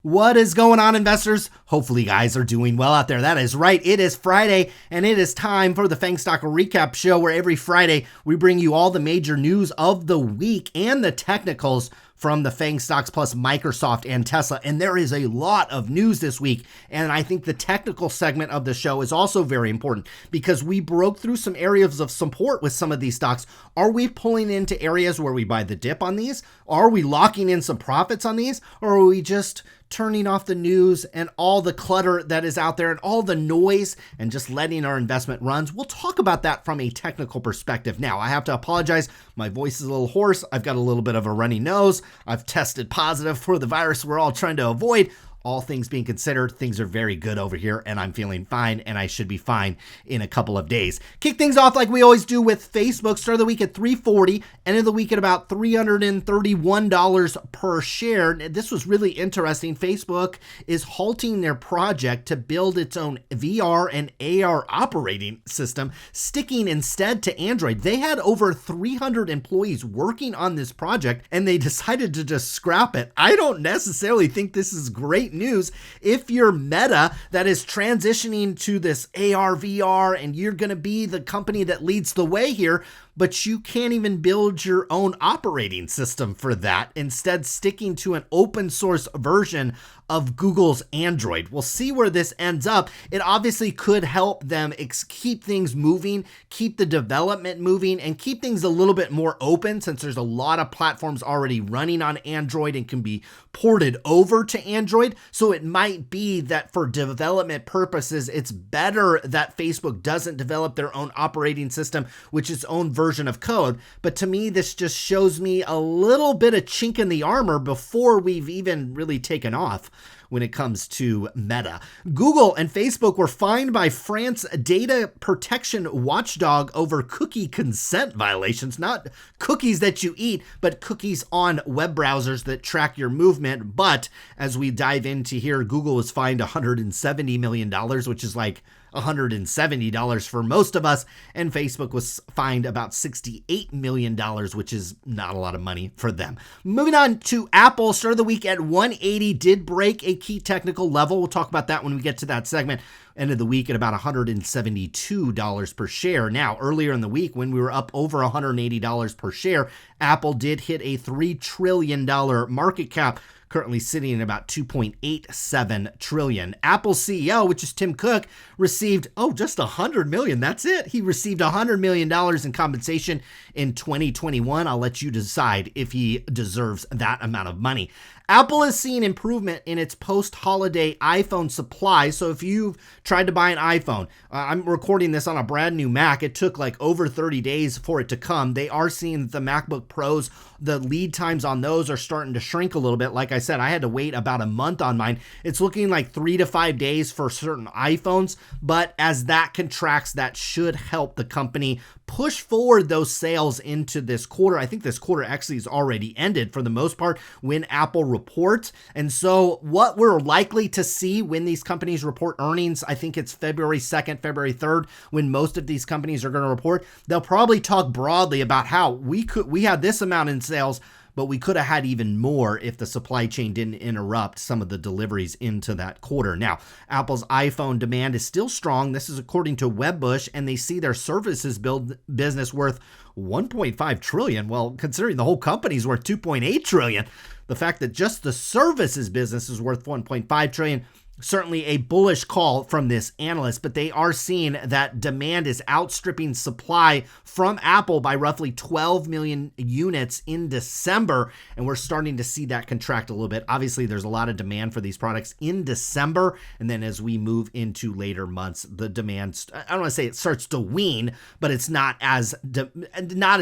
What is going on, investors? Hopefully you guys are doing well out there. That is right. It is Friday, and it is time for the FAANG Stock Recap Show, where every Friday we bring you all the major news of the week and the technicals from the FAANG stocks plus Microsoft and Tesla. And there is a lot of news this week. And I think the technical segment of the show is also very important because we broke through some areas of support with some of these stocks. Are we pulling into areas where we buy the dip on these? Are we locking in some profits on these? Or are we just turning off the news and all the clutter that is out there and all the noise and just letting our investment runs? We'll talk about that from a technical perspective. Now, I have to apologize. My voice is a little hoarse. I've got a little bit of a runny nose. I've tested positive for the virus we're all trying to avoid. All things being considered, things are very good over here, and I'm feeling fine, and I should be fine in a couple of days. Kick things off like we always do with Facebook. Start of the week at $340, end of the week at about $331 per share. This was really interesting. Facebook is halting their project to build its own VR and AR operating system, sticking instead to Android. They had over 300 employees working on this project, and they decided to just scrap it. I don't necessarily think this is great news if you're Meta that is transitioning to this AR, VR, and you're going to be the company that leads the way here, but you can't even build your own operating system for that, instead sticking to an open source version of Google's Android. We'll see where this ends up. It obviously could help them keep things moving, keep the development moving, and keep things a little bit more open, since there's a lot of platforms already running on Android and can be ported over to Android. So it might be that for development purposes, it's better that Facebook doesn't develop their own operating system, which is its own version of code. But to me, this just shows me a little bit of chink in the armor before we've even really taken off when it comes to Meta. Google and Facebook were fined by France data protection watchdog over cookie consent violations. Not cookies that you eat, but cookies on web browsers that track your movement. But as we dive into here, Google was fined $170 million, which is like $170 for most of us, and Facebook was fined about $68 million, which is not a lot of money for them. Moving on to Apple, start of the week at 180, did break a key technical level. We'll talk about that when we get to that segment. End of the week at about $172 per share. Now, earlier in the week, when we were up over $180 per share, Apple did hit a $3 trillion market cap, currently sitting at about $2.87 trillion. Apple CEO, which is Tim Cook, received, just $100 million. That's it. He received $100 million in compensation in 2021. I'll let you decide if he deserves that amount of money. Apple is seeing improvement in its post-holiday iPhone supply. So if you've tried to buy an iPhone, I'm recording this on a brand new Mac. It took like over 30 days for it to come. They are seeing that the MacBook Pros, the lead times on those are starting to shrink a little bit. Like I said, I had to wait about a month on mine. It's looking like 3 to 5 days for certain iPhones. But as that contracts, that should help the company push forward those sales into this quarter. I think this quarter actually is already ended for the most part when Apple reports. And so what we're likely to see when these companies report earnings, I think it's February 2nd, February 3rd, when most of these companies are going to report, they'll probably talk broadly about how we had this amount in sales, but we could have had even more if the supply chain didn't interrupt some of the deliveries into that quarter. Now, Apple's iPhone demand is still strong. This is according to Wedbush, and they see their services business worth $1.5 trillion. Well, considering the whole company's worth $2.8 trillion, the fact that just the services business is worth $1.5 trillion, certainly a bullish call from this analyst, but they are seeing that demand is outstripping supply from Apple by roughly 12 million units in December, and we're starting to see that contract a little bit. Obviously, there's a lot of demand for these products in December, and then as we move into later months, the demand, I don't want to say it starts to wane, but it's not as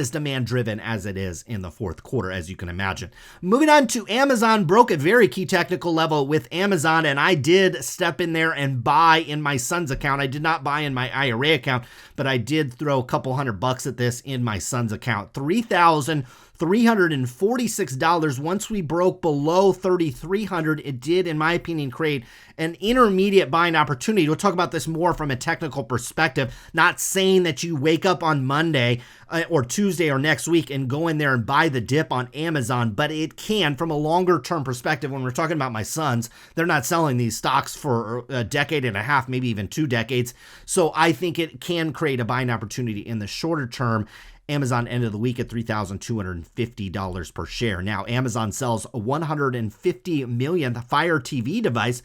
demand driven as it is in the fourth quarter, as you can imagine. Moving on to Amazon, broke a very key technical level with Amazon, and I did step in there and buy in my son's account. I did not buy in my IRA account, but I did throw a couple $100 at this in my son's account. $3,000 $346. Once we broke below 3,300, it did, in my opinion, create an intermediate buying opportunity. We'll talk about this more from a technical perspective, not saying that you wake up on Monday or Tuesday or next week and go in there and buy the dip on Amazon, but it can, from a longer term perspective. When we're talking about my sons, they're not selling these stocks for a decade and a half, maybe even 2 decades. So I think it can create a buying opportunity in the shorter term. Amazon ended the week at $3,250 per share. Now, Amazon sells a 150 millionth Fire TV device,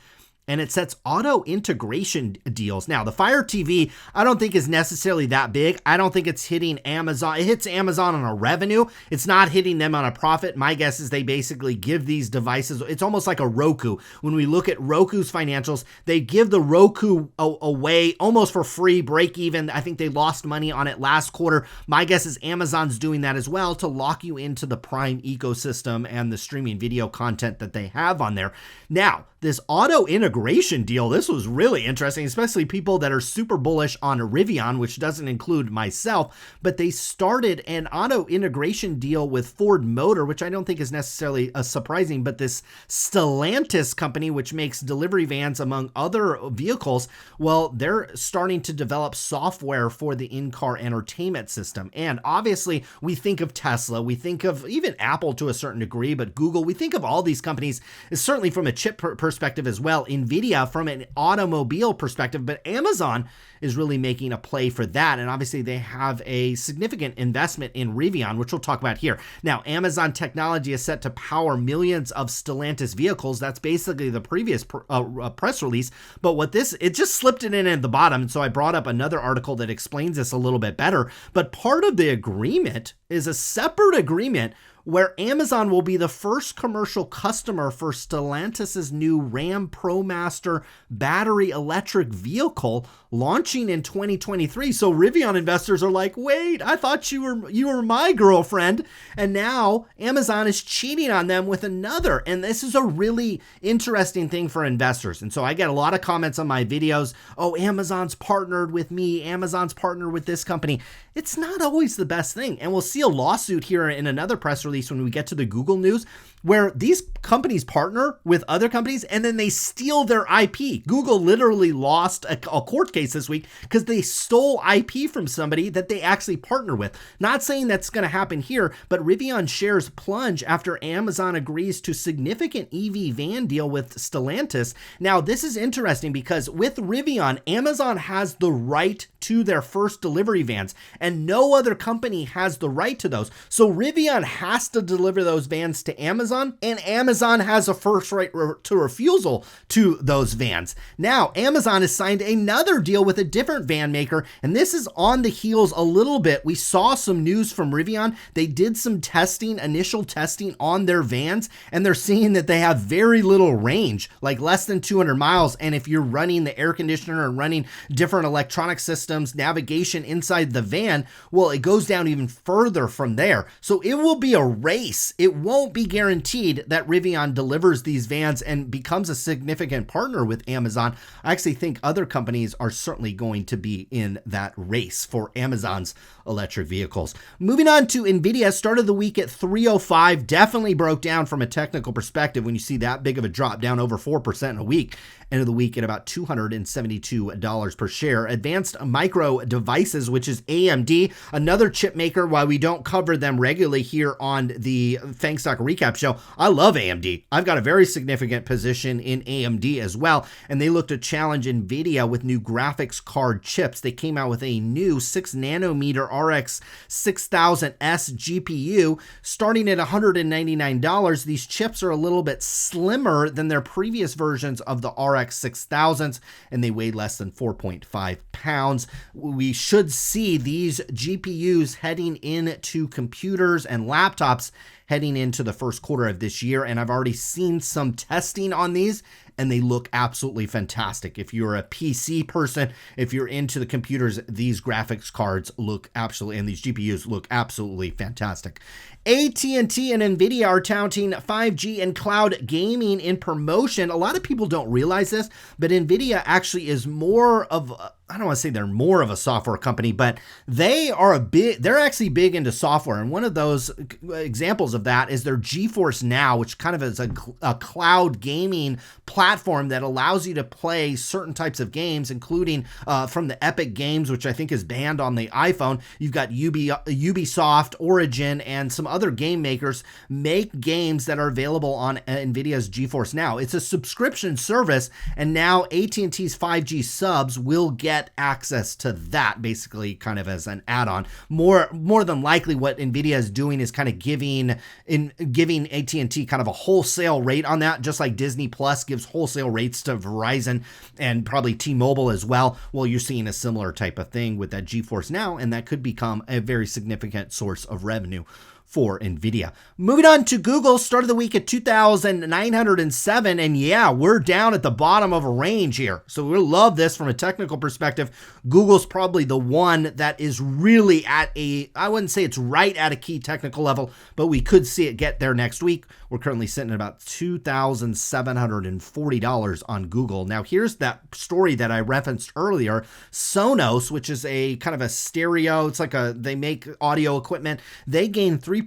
and it sets auto integration deals. Now, the Fire TV, I don't think is necessarily that big. I don't think it's hitting Amazon. It hits Amazon on a revenue. It's not hitting them on a profit. My guess is they basically give these devices. It's almost like a Roku. When we look at Roku's financials, they give the Roku away almost for free, break even. I think they lost money on it last quarter. My guess is Amazon's doing that as well to lock you into the Prime ecosystem and the streaming video content that they have on there. Now, this auto integration deal, this was really interesting, especially people that are super bullish on Rivian, which doesn't include myself, but they started an auto integration deal with Ford Motor, which I don't think is necessarily surprising, but this Stellantis company, which makes delivery vans among other vehicles, well, they're starting to develop software for the in-car entertainment system. And obviously, we think of Tesla, we think of even Apple to a certain degree, but Google, we think of all these companies, certainly from a chip perspective as well, NVIDIA from an automobile perspective, but Amazon is really making a play for that. And obviously they have a significant investment in Rivian, which we'll talk about here. Now, Amazon technology is set to power millions of Stellantis vehicles. That's basically the previous press release. But it just slipped it in at the bottom. And so I brought up another article that explains this a little bit better. But part of the agreement is a separate agreement where Amazon will be the first commercial customer for Stellantis' new Ram ProMaster battery electric vehicle launching in 2023. So Rivian investors are like, wait, I thought you were my girlfriend. And now Amazon is cheating on them with another. And this is a really interesting thing for investors. And so I get a lot of comments on my videos. Oh, Amazon's partnered with me. Amazon's partnered with this company. It's not always the best thing. And we'll see a lawsuit here in another press release when we get to the Google news, where these companies partner with other companies and then they steal their IP. Google literally lost a court case this week because they stole IP from somebody that they actually partner with. Not saying that's going to happen here, but Rivian shares plunge after Amazon agrees to significant EV van deal with Stellantis. Now, this is interesting because with Rivian, Amazon has the right to their first delivery vans, and no other company has the right to those. So Rivian has to deliver those vans to Amazon, and Amazon has a first right to refusal to those vans. Now, Amazon has signed another deal with a different van maker, and this is on the heels a little bit. We saw some news from Rivian. They did some testing, initial testing on their vans, and they're seeing that they have very little range, like less than 200 miles. And if you're running the air conditioner and running different electronic systems, navigation inside the van, well, it goes down even further from there. So it will be a race. It won't be guaranteed that Rivian delivers these vans and becomes a significant partner with Amazon. I actually think other companies are certainly going to be in that race for Amazon's electric vehicles. Moving on to NVIDIA, started the week at 305, definitely broke down from a technical perspective when you see that big of a drop, down over 4% in a week. End of the week at about $272 per share. Advanced Micro Devices, which is AMD, another chip maker. While we don't cover them regularly here on the FAANG Stock Recap Show, I love AMD. I've got a very significant position in AMD as well, and they look to challenge NVIDIA with new graphics card chips. They came out with a new 6 nanometer RX 6000S GPU starting at $199. These chips are a little bit slimmer than their previous versions of the RX 6000s, and they weigh less than 4.5 pounds. We should see these GPUs heading into computers and laptops heading into the first quarter of this year. And I've already seen some testing on these, and they look absolutely fantastic. If you're a PC person, if you're into the computers, these graphics cards look absolutely, and these GPUs look absolutely fantastic. AT&T and NVIDIA are touting 5G and cloud gaming in promotion. A lot of people don't realize this, but NVIDIA actually is more of, I don't want to say they're more of a software company, but they're actually big into software. And one of those examples of that is their GeForce Now, which kind of is a cloud gaming platform that allows you to play certain types of games, including from the Epic Games, which I think is banned on the iPhone. You've got Ubisoft, Origin, and some other game makers make games that are available on NVIDIA's GeForce Now. It's a subscription service, and now AT&T's 5G subs will get access to that, basically kind of as an add-on. More than likely what NVIDIA is doing is kind of giving AT&T kind of a wholesale rate on that, just like Disney Plus gives wholesale rates to Verizon and probably T-Mobile as well. Well, you're seeing a similar type of thing with that GeForce Now, and that could become a very significant source of revenue for NVIDIA. Moving on to Google, started the week at 2,907, and yeah, we're down at the bottom of a range here. So we love this from a technical perspective. Google's probably the one that is really at I wouldn't say it's right at a key technical level, but we could see it get there next week. We're currently sitting at about $2,740 on Google. Now, here's that story that I referenced earlier. Sonos, which is a kind of a stereo, it's like they make audio equipment. They gained 3%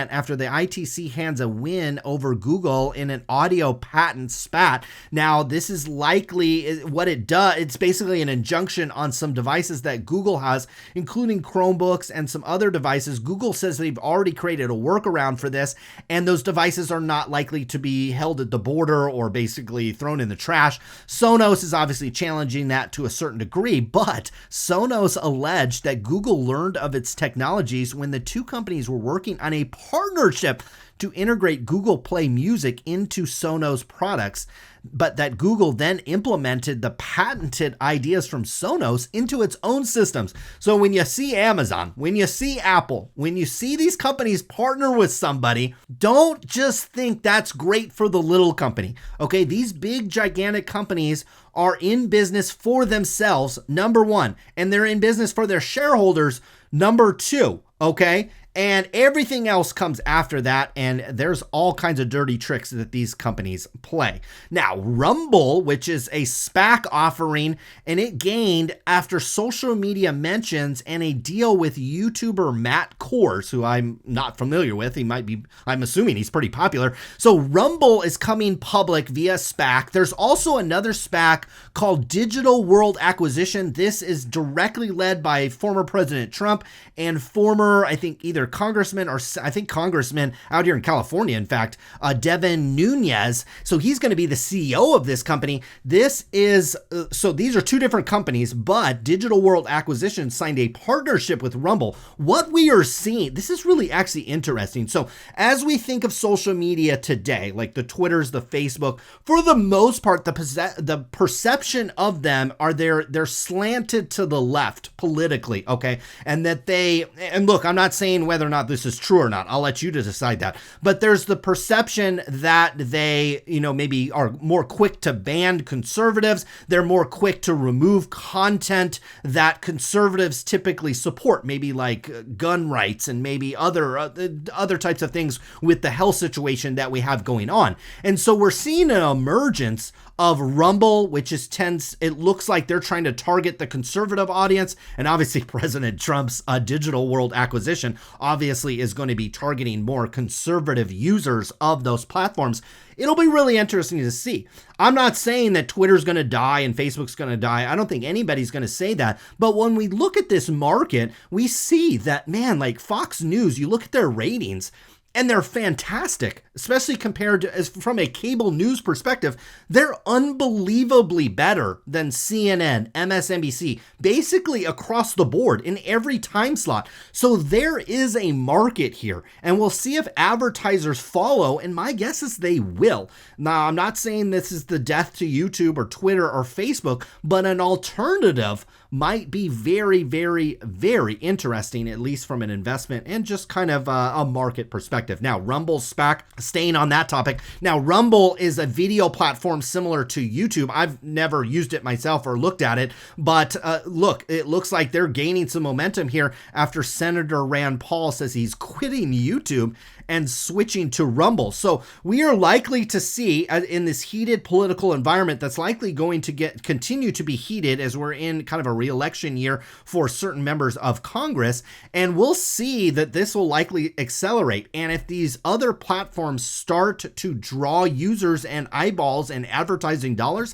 after the ITC hands a win over Google in an audio patent spat. Now, this is likely what it does. It's basically an injunction on some devices that Google has, including Chromebooks and some other devices. Google says they've already created a workaround for this, and those devices are not likely to be held at the border or basically thrown in the trash. Sonos is obviously challenging that to a certain degree, but Sonos alleged that Google learned of its technologies when the two companies were working on a partnership to integrate Google Play Music into Sonos products, but that Google then implemented the patented ideas from Sonos into its own systems. So when you see Amazon, when you see Apple, when you see these companies partner with somebody, don't just think that's great for the little company. Okay, these big, gigantic companies are in business for themselves, number one, and they're in business for their shareholders, number two, okay? And everything else comes after that, and there's all kinds of dirty tricks that these companies play. Now, Rumble, which is a SPAC offering, and it gained after social media mentions and a deal with YouTuber Matt Kors, who I'm not familiar with. I'm assuming he's pretty popular. So Rumble is coming public via SPAC. There's also another SPAC called Digital World Acquisition. This is directly led by former President Trump and former, I think, either congressman or I think congressman out here in California, in fact, Devin Nunes. So he's going to be the CEO of this company. This is, so these are two different companies, but Digital World Acquisition signed a partnership with Rumble. What we are seeing, this is really actually interesting. So as we think of social media today, like the Twitters, the Facebook, for the most part, the perception of them are they're slanted to the left politically, okay? And that and look, I'm not saying whether or not this is true or not. I'll let you to decide that. But there's the perception that they, maybe are more quick to ban conservatives. They're more quick to remove content that conservatives typically support, maybe like gun rights and maybe other types of things with the health situation that we have going on. And so we're seeing an emergence of Rumble, which it looks like they're trying to target the conservative audience. And obviously President Trump's Digital World Acquisition obviously is going to be targeting more conservative users of those platforms. It'll be really interesting to see. I'm not saying that Twitter's going to die and Facebook's going to die. I don't think anybody's going to say that. But when we look at this market, we see that, man, like Fox News, you look at their ratings, and they're fantastic, especially compared to, from a cable news perspective, they're unbelievably better than CNN, MSNBC, basically across the board in every time slot. So there is a market here, and we'll see if advertisers follow, and my guess is they will. Now, I'm not saying this is the death to YouTube or Twitter or Facebook, but an alternative might be very, very, very interesting, at least from an investment and just kind of a market perspective. perspective. Now, Rumble's SPAC, staying on that topic. Now, Rumble is a video platform similar to YouTube. I've never used it myself or looked at it, but look, it looks like they're gaining some momentum here after Senator Rand Paul says he's quitting YouTube and switching to Rumble. So we are likely to see in this heated political environment that's likely going to continue to be heated as we're in kind of a re-election year for certain members of Congress. And we'll see that this will likely accelerate. And if these other platforms start to draw users and eyeballs and advertising dollars,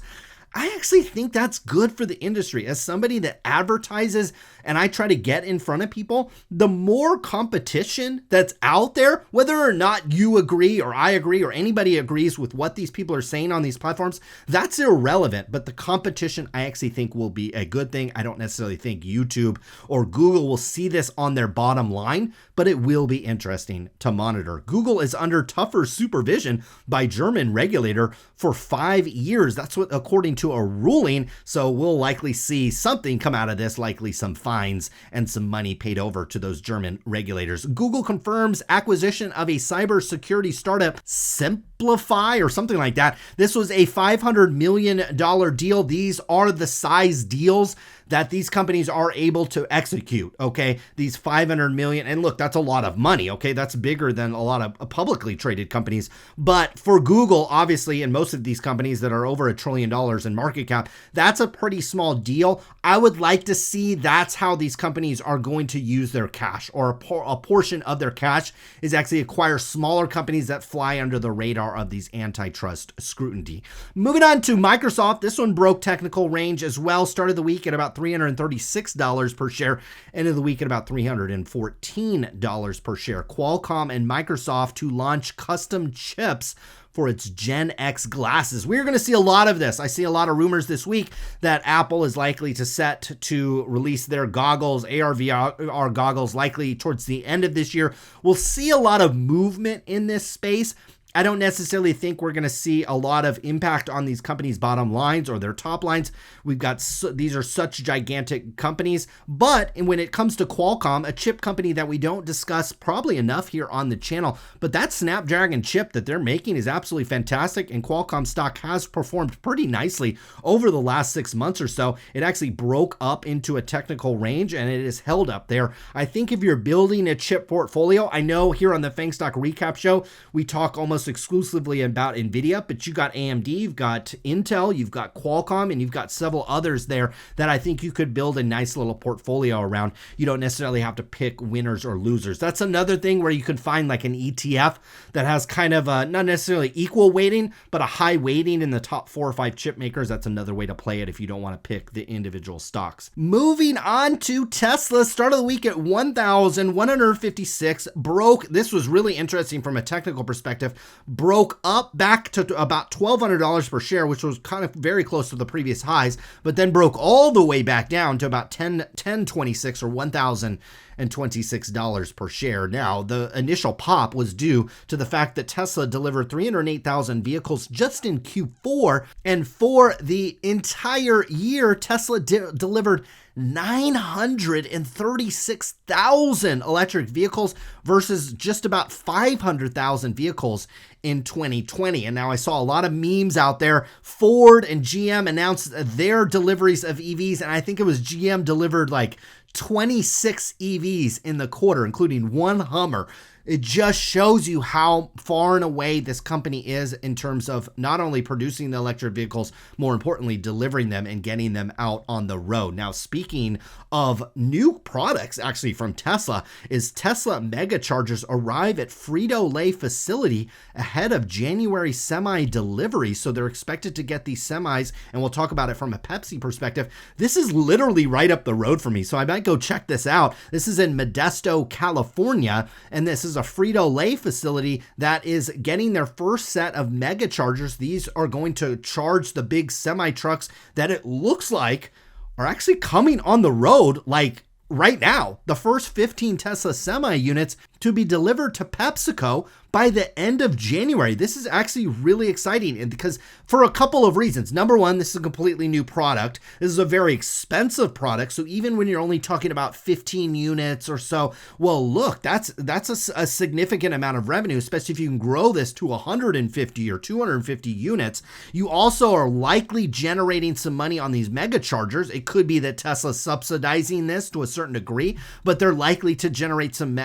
I actually think that's good for the industry. As somebody that advertises and I try to get in front of people, the more competition that's out there, whether or not you agree or I agree or anybody agrees with what these people are saying on these platforms, that's irrelevant. But the competition, I actually think, will be a good thing. I don't necessarily think YouTube or Google will see this on their bottom line, but it will be interesting to monitor. Google is under tougher supervision by German regulator for 5 years. That's what, according to a ruling. So we'll likely see something come out of this, likely some fines and some money paid over to those German regulators. Google confirms acquisition of a cybersecurity startup, Simplify or something like that. This was a $500 million deal. These are the size deals that these companies are able to execute, okay? These 500 million, and look, that's a lot of money, okay? That's bigger than a lot of publicly traded companies. But for Google, obviously, and most of these companies that are over $1 trillion in market cap, that's a pretty small deal. I would like to see that's how these companies are going to use their cash, or a portion of their cash is actually acquire smaller companies that fly under the radar of these antitrust scrutiny. Moving on to Microsoft, this one broke technical range as well. Started the week at about $336 per share, end of the week at about $314 per share. Qualcomm and Microsoft to launch custom chips for its Gen X glasses. We're going to see a lot of this. I see a lot of rumors this week that Apple is likely to set to release their goggles, AR/VR goggles, likely towards the end of this year. We'll see a lot of movement in this space. I don't necessarily think we're going to see a lot of impact on these companies' bottom lines or their top lines. We've got, these are such gigantic companies, but when it comes to Qualcomm, a chip company that we don't discuss probably enough here on the channel, but that Snapdragon chip that they're making is absolutely fantastic, and Qualcomm stock has performed pretty nicely over the last 6 months or so. It actually broke up into a technical range and it is held up there. I think if you're building a chip portfolio, I know here on the FAANG Stock Recap Show, we talk almost exclusively about NVIDIA, but you got AMD, you've got Intel, you've got Qualcomm, and you've got several others there that I think you could build a nice little portfolio around. You don't necessarily have to pick winners or losers. That's another thing where you can find like an ETF that has kind of a, not necessarily equal weighting, but a high weighting in the top 4 or 5 chip makers. That's another way to play it if you don't want to pick the individual stocks. Moving on to Tesla, start of the week at 1,156, broke. This was really interesting from a technical perspective. Broke up back to about $1,200 per share, which was kind of very close to the previous highs, but then broke all the way back down to about 1026 or $1,026 per share. Now, the initial pop was due to the fact that Tesla delivered 308,000 vehicles just in Q4, and for the entire year, Tesla delivered 936,000 electric vehicles versus just about 500,000 vehicles in 2020. And now I saw a lot of memes out there. Ford and GM announced their deliveries of EVs, and I think it was GM delivered like 26 EVs in the quarter, including one Hummer. It just shows you how far and away this company is in terms of not only producing the electric vehicles, more importantly, delivering them and getting them out on the road. Now, speaking of new products, actually from Tesla, is Tesla Mega Chargers arrive at Frito-Lay facility ahead of January semi delivery. So they're expected to get these semis, and we'll talk about it from a Pepsi perspective. This is literally right up the road for me, so I might go check this out. This is in Modesto, California, and this is a Frito-Lay facility that is getting their first set of mega chargers. These are going to charge the big semi trucks that it looks like are actually coming on the road like right now. The first 15 Tesla semi units to be delivered to PepsiCo by the end of January. This is actually really exciting, and because for a couple of reasons. Number one, this is a completely new product. This is a very expensive product. So even when you're only talking about 15 units or so, well, look, that's a significant amount of revenue, especially if you can grow this to 150 or 250 units. You also are likely generating some money on these mega chargers. It could be that Tesla's subsidizing this to a certain degree, but they're likely to generate some,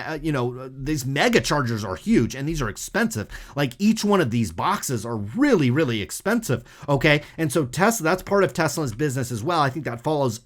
these mega chargers are huge and these are expensive. Like each one of these boxes are really, really expensive. Okay. And so Tesla, that's part of Tesla's business as well. I think that falls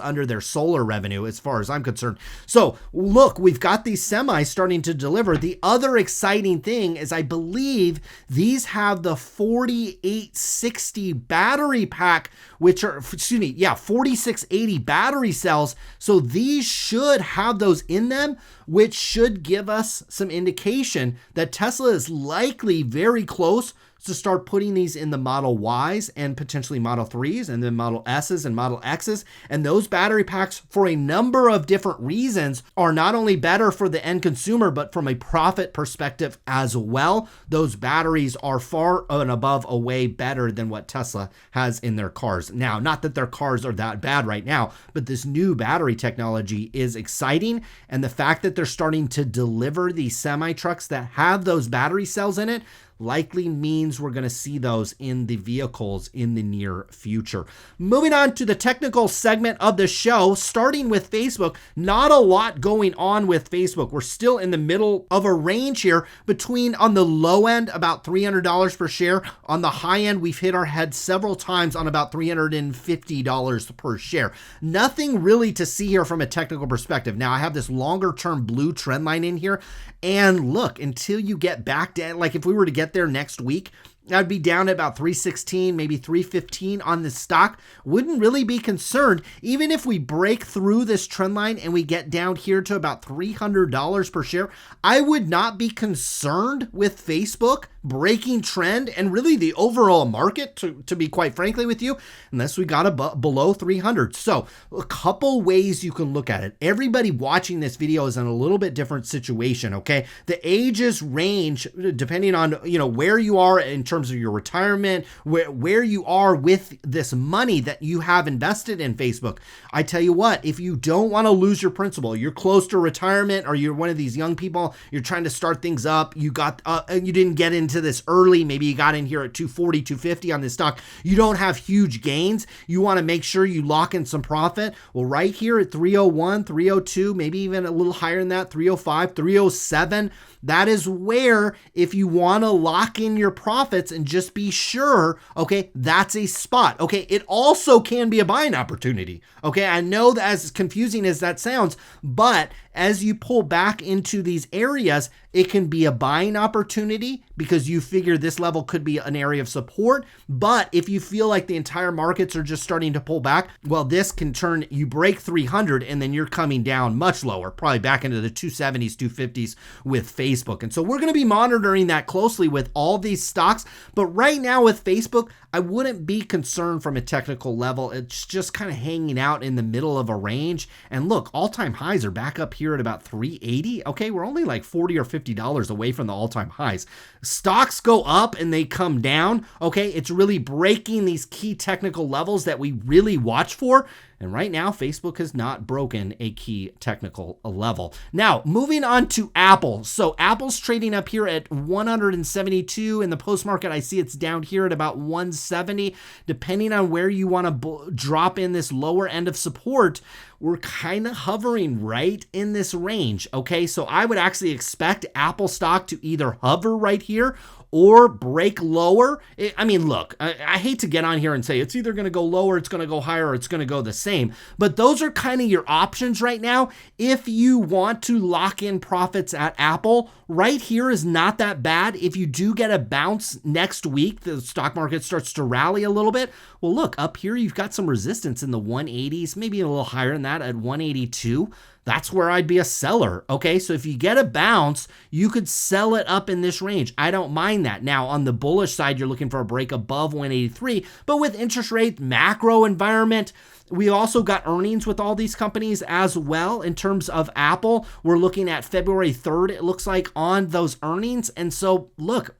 under their solar revenue as far as I'm concerned. So look, we've got these semis starting to deliver. The other exciting thing is I believe these have the 4860 battery pack, which are, 4680 battery cells. So these should have those in them, which should give us some indication that Tesla is likely very close to start putting these in the Model Ys and potentially Model 3s and then Model S's and Model X's. And those battery packs, for a number of different reasons, are not only better for the end consumer, but from a profit perspective as well. Those batteries are far and above a way better than what Tesla has in their cars. Now, not that their cars are that bad right now, but this new battery technology is exciting. And the fact that they're starting to deliver these semi-trucks that have those battery cells in it likely means we're going to see those in the vehicles in the near future. Moving on to the technical segment of the show, starting with Facebook. Not a lot going on with Facebook. We're still in the middle of a range here between, on the low end, about $300 per share. On the high end, we've hit our head several times on about $350 per share. Nothing really to see here from a technical perspective. Now, I have this longer term blue trend line in here. And look, until you get back down, like if we were to get there next week, I'd be down at about 316, maybe 315 on the stock. Wouldn't really be concerned. Even if we break through this trend line and we get down here to about $300 per share, I would not be concerned with Facebook breaking trend and really the overall market, to be quite frankly with you, unless we got below 300. So a couple ways you can look at it. Everybody watching this video is in a little bit different situation, okay? The ages range depending on, where you are in terms of your retirement, where you are with this money that you have invested in Facebook. I tell you what, if you don't want to lose your principal, you're close to retirement, or you're one of these young people, you're trying to start things up, you didn't get into this early, maybe you got in here at 240, 250 on this stock, you don't have huge gains, you want to make sure you lock in some profit. Well, right here at 301, 302, maybe even a little higher than that, 305, 307, that is where, if you want to lock in your profits and just be sure, okay, that's a spot. Okay, it also can be a buying opportunity. Okay, I know that as confusing as that sounds, but as you pull back into these areas, it can be a buying opportunity because you figure this level could be an area of support. But if you feel like the entire markets are just starting to pull back, well, this can turn, you break 300 and then you're coming down much lower, probably back into the 270s, 250s with Facebook. And so we're going to be monitoring that closely with all these stocks. But right now with Facebook, I wouldn't be concerned from a technical level. It's just kind of hanging out in the middle of a range. And look, all-time highs are back up here at about 380. Okay, we're only like $40 or $50 away from the all-time highs. Stocks go up and they come down. Okay, it's really breaking these key technical levels that we really watch for. And right now, Facebook has not broken a key technical level. Now, moving on to Apple. So Apple's trading up here at 172. In the post-market, I see it's down here at about 170. Depending on where you want to drop in this lower end of support, we're kind of hovering right in this range. Okay, so I would actually expect Apple stock to either hover right here or break lower. I mean, look, I hate to get on here and say it's either going to go lower, it's going to go higher, or it's going to go the same. But those are kind of your options right now. If you want to lock in profits at Apple, right here is not that bad. If you do get a bounce next week, the stock market starts to rally a little bit. Well, look, up here, you've got some resistance in the 180s, maybe a little higher than that at 182. that's where I'd be a seller. Okay, so if you get a bounce, you could sell it up in this range. I don't mind that. Now, on the bullish side, you're looking for a break above 183, but with interest rate, macro environment, we also got earnings with all these companies as well. In terms of Apple, we're looking at February 3rd, it looks like, on those earnings. And so, look,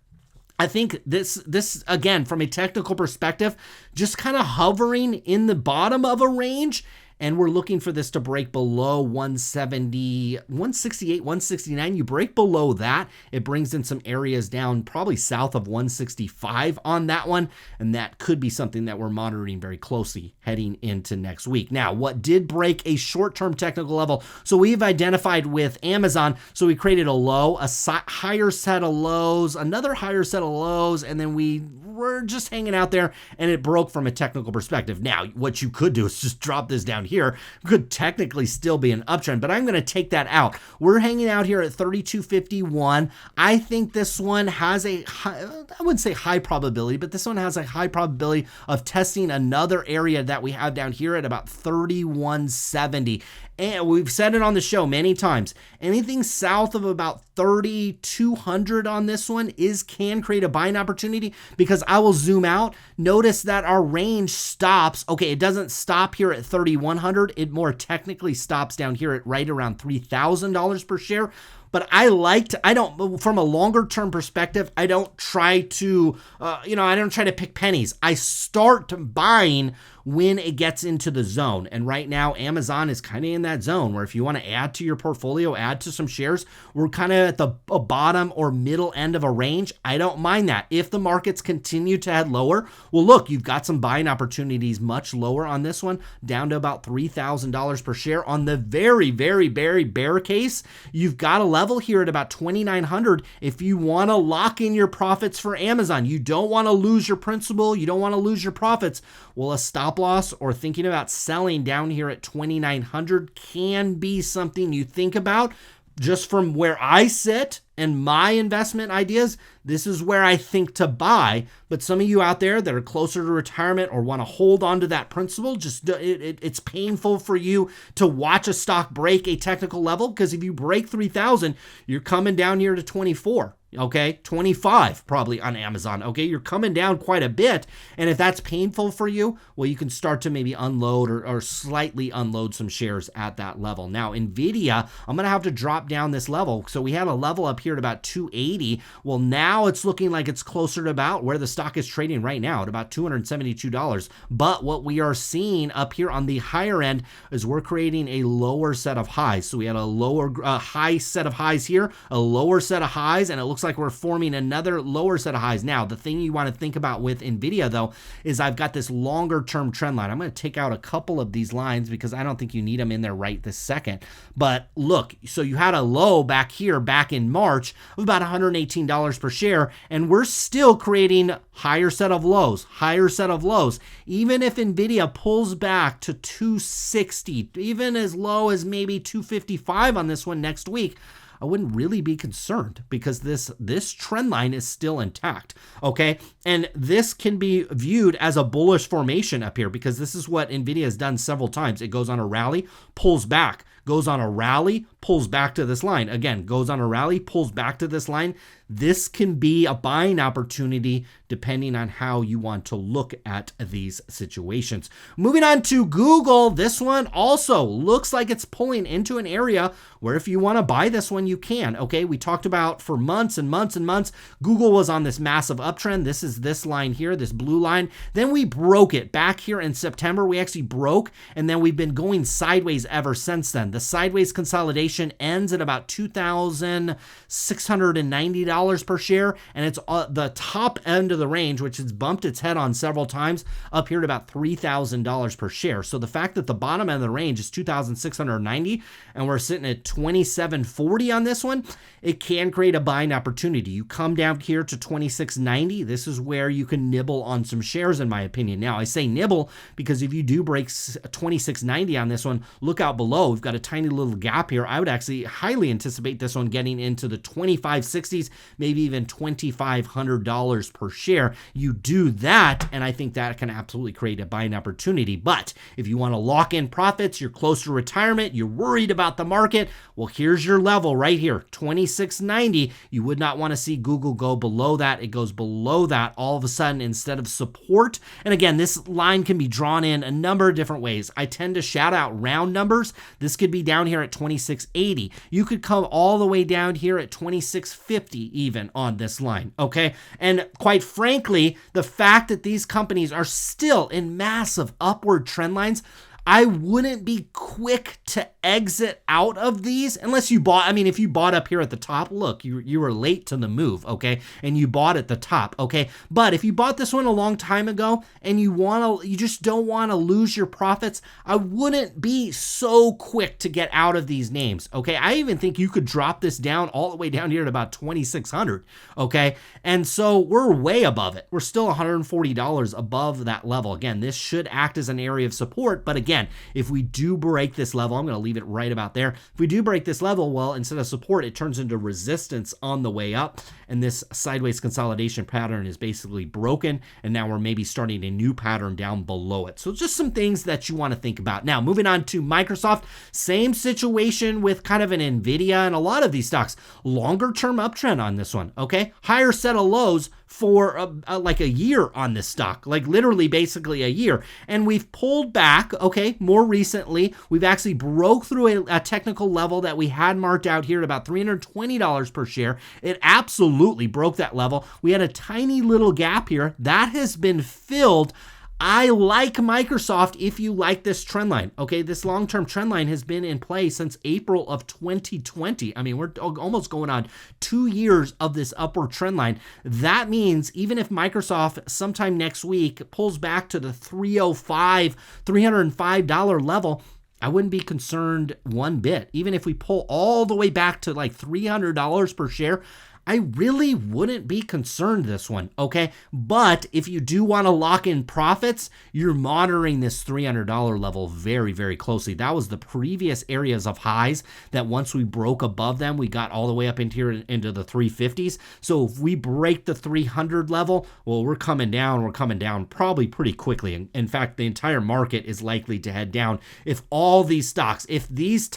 I think this again, from a technical perspective, just kind of hovering in the bottom of a range. And we're looking for this to break below 170, 168, 169. You break below that, it brings in some areas down probably south of 165 on that one. And that could be something that we're monitoring very closely heading into next week. Now, what did break a short-term technical level? So we've identified with Amazon. So we created a low, a higher set of lows, another higher set of lows, and then we're just hanging out there, and it broke from a technical perspective. Now, what you could do is just drop this down here. Could technically still be an uptrend, but I'm going to take that out. We're hanging out here at 32.51. I think this one has a high, I wouldn't say high probability, but this one has a high probability of testing another area that we have down here at about 31.70. And we've said it on the show many times, anything south of about 3,200 on this one can create a buying opportunity, because I will zoom out. Notice that our range stops. Okay, it doesn't stop here at 3,100. It more technically stops down here at right around $3,000 per share. But from a longer term perspective, I don't try to, I don't try to pick pennies. I start buying when it gets into the zone. And right now, Amazon is kind of in that zone where if you want to add to your portfolio, add to some shares, we're kind of at the bottom or middle end of a range. I don't mind that. If the markets continue to head lower, well, look, you've got some buying opportunities much lower on this one, down to about $3,000 per share. On the very, very, very bear case, you've got a level here at about 2,900 if you want to lock in your profits for Amazon. You don't want to lose your principal. You don't want to lose your profits. Well, a stop loss or thinking about selling down here at 2,900 can be something you think about. Just from where I sit and my investment ideas, this is where I think to buy. But some of you out there that are closer to retirement or want to hold on to that principle, it's painful for you to watch a stock break a technical level, because if you break 3,000, you're coming down here to 24. Okay, 25 probably on Amazon. Okay, you're coming down quite a bit. And if that's painful for you, well, you can start to maybe unload or slightly unload some shares at that level. Now, NVIDIA, I'm going to have to drop down this level. So we had a level up here at about 280. Well, now it's looking like it's closer to about where the stock is trading right now at about $272. But what we are seeing up here on the higher end is we're creating a lower set of highs. So we had a lower high set of highs here, a lower set of highs, and it looks like we're forming another lower set of highs. Now, the thing you want to think about with NVIDIA, though, is I've got this longer term trend line. I'm going to take out a couple of these lines because I don't think you need them in there right this second. But look, so you had a low back here back in March of about $118 per share, and we're still creating higher set of lows, higher set of lows. Even if NVIDIA pulls back to 260, even as low as maybe 255 on this one next week, I wouldn't really be concerned, because this trend line is still intact, okay? And this can be viewed as a bullish formation up here, because this is what NVIDIA has done several times. It goes on a rally, pulls back, goes on a rally, pulls back to this line. Again, goes on a rally, pulls back to this line. This can be a buying opportunity depending on how you want to look at these situations. Moving on to Google, this one also looks like it's pulling into an area where if you want to buy this one, you can. Okay, we talked about for months and months and months, Google was on this massive uptrend. This is this line here, this blue line. Then we broke it back here in September. We actually broke, and then we've been going sideways ever since then. The sideways consolidation ends at about $2,690 per share, and it's the top end of the range, which has bumped its head on several times, up here at about $3,000 per share. So the fact that the bottom end of the range is $2,690 and we're sitting at $2,740 on this one, it can create a buying opportunity. You come down here to $2,690. This is where you can nibble on some shares, in my opinion. Now, I say nibble because if you do break $2,690 on this one, look out below. We've got a tiny little gap here. I would actually highly anticipate this one getting into the 2560s, maybe even $2,500 per share. You do that, and I think that can absolutely create a buying opportunity. But if you want to lock in profits, you're close to retirement, you're worried about the market, well, here's your level right here, 2690. You would not want to see Google go below that. It goes below that all of a sudden instead of support. And again, this line can be drawn in a number of different ways. I tend to shout out round numbers. This could be down here at 2680. You could come all the way down here at 2650 even on this line, okay? And quite frankly, the fact that these companies are still in massive upward trend lines, I wouldn't be quick to exit out of these unless you bought. I mean, if you bought up here at the top, look, you were late to the move, okay? And you bought at the top, okay? But if you bought this one a long time ago and you just don't want to lose your profits, I wouldn't be so quick to get out of these names, okay? I even think you could drop this down all the way down here at about 2,600, okay? And so we're way above it. We're still $140 above that level. Again, this should act as an area of support, but again, if we do break this level, I'm going to leave it right about there. If we do break this level, well, instead of support, it turns into resistance on the way up. And this sideways consolidation pattern is basically broken. And now we're maybe starting a new pattern down below it. So just some things that you want to think about. Now, moving on to Microsoft, same situation with kind of an NVIDIA and a lot of these stocks. Longer term uptrend on this one, okay? Higher set of lows for like a year on this stock, like literally basically a year. And we've pulled back, okay, more recently. We've actually broke through a technical level that we had marked out here at about $320 per share. It absolutely broke that level. We had a tiny little gap here. That has been filled. I like Microsoft if you like this trend line, okay? This long-term trend line has been in play since April of 2020. I mean, we're almost going on 2 years of this upward trend line. That means even if Microsoft sometime next week pulls back to the $305 level, I wouldn't be concerned one bit. Even if we pull all the way back to like $300 per share, I really wouldn't be concerned this one, okay? But if you do want to lock in profits, you're monitoring this $300 level very, very closely. That was the previous areas of highs that once we broke above them, we got all the way up into here into the 350s. So if we break the 300 level, well, we're coming down probably pretty quickly. In fact, the entire market is likely to head down if all these stocks, if this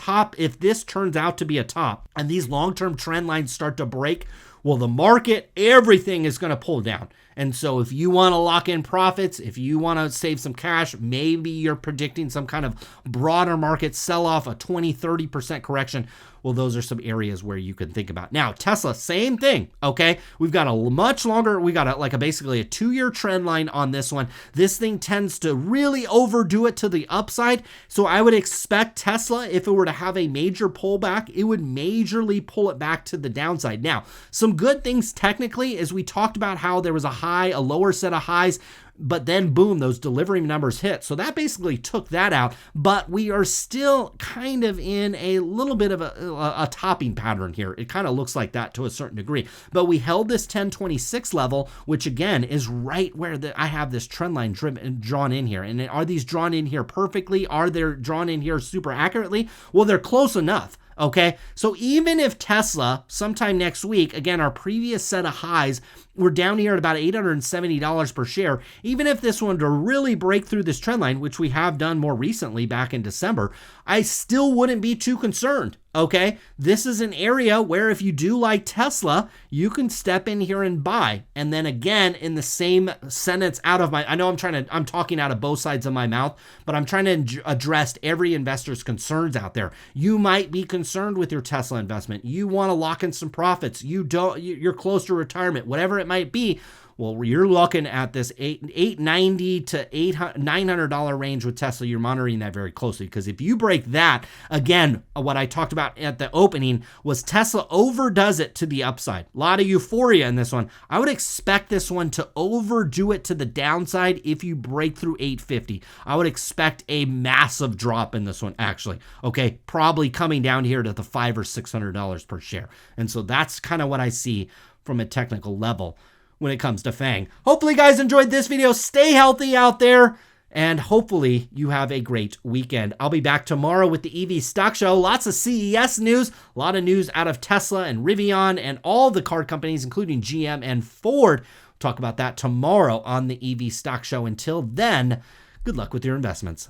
turns out to be a top and these long-term trend lines start to break, well, the market, everything is going to pull down. And so if you want to lock in profits, if you want to save some cash, maybe you're predicting some kind of broader market sell-off, a 20-30% correction. Well, those are some areas where you can think about. Now, Tesla, same thing, okay? We've got basically a 2-year trend line on this one. This thing tends to really overdo it to the upside. So I would expect Tesla, if it were to have a major pullback, it would majorly pull it back to the downside. Now, some good things technically is we talked about how there was a lower set of highs, but then boom, those delivery numbers hit. So that basically took that out, but we are still kind of in a little bit of a topping pattern here. It kind of looks like that to a certain degree, but we held this 1026 level, which again is right where I have this trend line drawn in here. And are these drawn in here perfectly? Are they drawn in here super accurately? Well, they're close enough. Okay, so even if Tesla sometime next week, again, our previous set of highs, we're down here at about $870 per share. Even if this one to really break through this trend line, which we have done more recently back in December, I still wouldn't be too concerned. Okay, this is an area where if you do like Tesla, you can step in here and buy. And then again, in the same sentence I know I'm talking out of both sides of my mouth, but I'm trying to address every investor's concerns out there. You might be concerned with your Tesla investment. You want to lock in some profits. You're close to retirement, whatever it might be. Well, you're looking at this $890 to $900 range with Tesla. You're monitoring that very closely, because if you break that, again, what I talked about at the opening was Tesla overdoes it to the upside. A lot of euphoria in this one. I would expect this one to overdo it to the downside if you break through 850. I would expect a massive drop in this one, actually. Okay, probably coming down here to the $500 or $600 per share. And so that's kind of what I see from a technical level when it comes to FAANG. Hopefully you guys enjoyed this video. Stay healthy out there. And hopefully you have a great weekend. I'll be back tomorrow with the EV Stock Show. Lots of CES news, a lot of news out of Tesla and Rivian and all the car companies, including GM and Ford. We'll talk about that tomorrow on the EV Stock Show. Until then, good luck with your investments.